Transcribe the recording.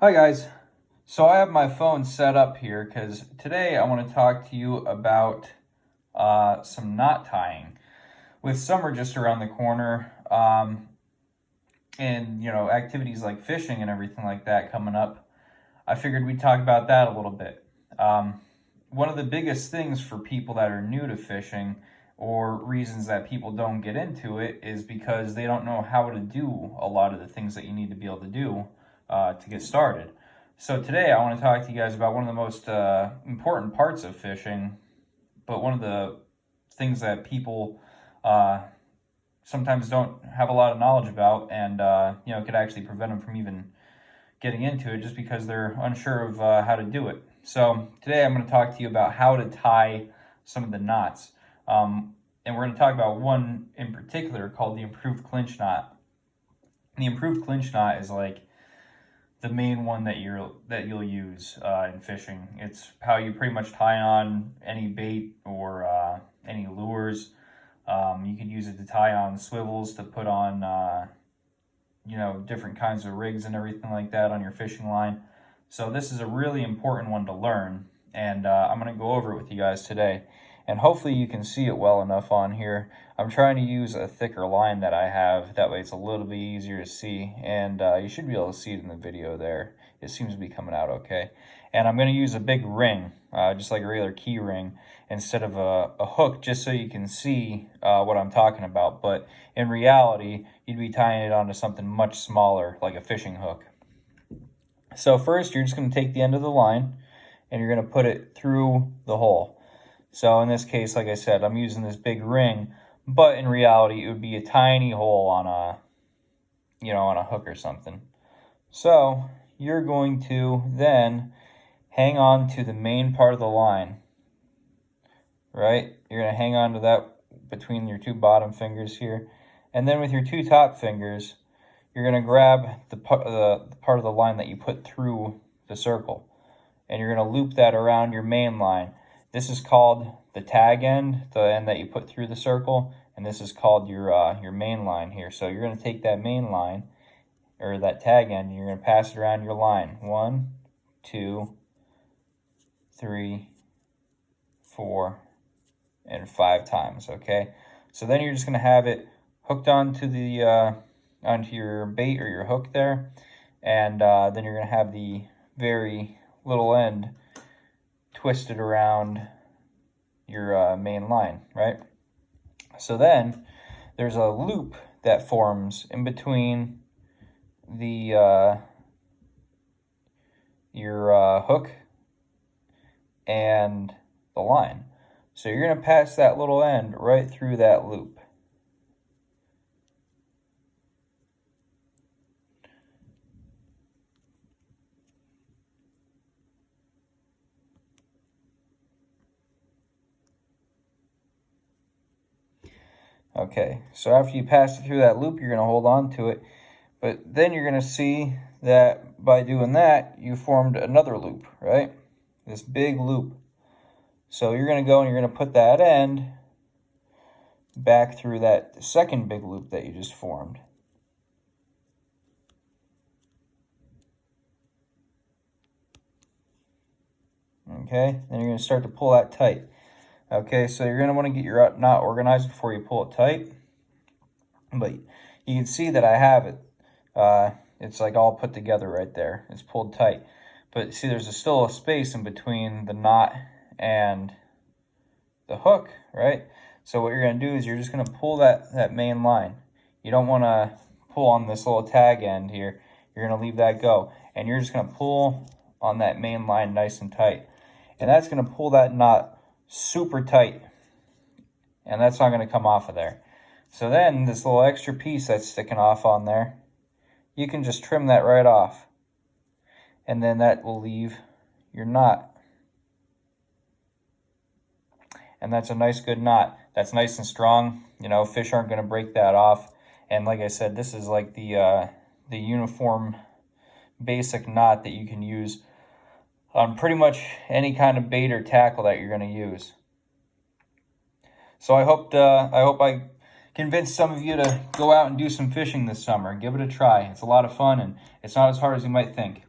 Hi guys. So I have my phone set up here because today I want to talk to you about some knot tying. With summer just around the corner, and activities like fishing and everything like that coming up, I figured we'd talk about that a little bit. One of the biggest things for people that are new to fishing, or reasons that people don't get into it, is because they don't know how to do a lot of the things that you need to be able to do to get started. So today I want to talk to you guys about one of the most important parts of fishing, but one of the things that people sometimes don't have a lot of knowledge about, and could actually prevent them from even getting into it just because they're unsure of how to do it. So today I'm going to talk to you about how to tie some of the knots. And we're going to talk about one in particular called the improved clinch knot. The improved clinch knot is like the main one that you'll use in fishing. It's how you pretty much tie on any bait or any lures. You could use it to tie on swivels, to put on different kinds of rigs and everything like that on your fishing line. So this is a really important one to learn, and I'm going to go over it with you guys today. And hopefully you can see it well enough on here. I'm trying to use a thicker line that I have. That way it's a little bit easier to see. And you should be able to see it in the video there. It seems to be coming out okay. And I'm going to use a big ring, just like a regular key ring, instead of a hook, just so you can see what I'm talking about. But in reality, you'd be tying it onto something much smaller, like a fishing hook. So first, you're just going to take the end of the line, and you're going to put it through the hole. So in this case, like I said, I'm using this big ring, but in reality, it would be a tiny hole on a hook or something. So you're going to then hang on to the main part of the line, right? You're going to hang on to that between your two bottom fingers here. And then with your two top fingers, you're going to grab the part of the line that you put through the circle. And you're going to loop that around your main line. This is called the tag end, the end that you put through the circle, and this is called your main line here. So you're going to take that main line, or that tag end, and you're going to pass it around your line. 1, 2, 3, 4, and 5 times, okay? So then you're just going to have it hooked onto onto your bait or your hook there, and then you're going to have the very little end twisted around your main line, right? So then there's a loop that forms in between the your hook and the line. So you're going to pass that little end right through that loop. Okay, so after you pass it through that loop, you're going to hold on to it. But then you're going to see that by doing that, you formed another loop, right? This big loop. So you're going to go and you're going to put that end back through that second big loop that you just formed. Okay, then you're going to start to pull that tight. Okay, so you're going to want to get your knot organized before you pull it tight. But you can see that I have it. It's like all put together right there. It's pulled tight. But see, there's still a space in between the knot and the hook, right? So what you're going to do is you're just going to pull that main line. You don't want to pull on this little tag end here. You're going to leave that go. And you're just going to pull on that main line nice and tight. And that's going to pull that knot super tight, and that's not going to come off of there. So then this little extra piece that's sticking off on there, you can just trim that right off, and then that will leave your knot. And that's a nice good knot. That's nice and strong. Fish aren't going to break that off. And like I said, this is like the uniform basic knot that you can use on pretty much any kind of bait or tackle that you're going to use. So I hope I convinced some of you to go out and do some fishing this summer. Give it a try. It's a lot of fun, and it's not as hard as you might think.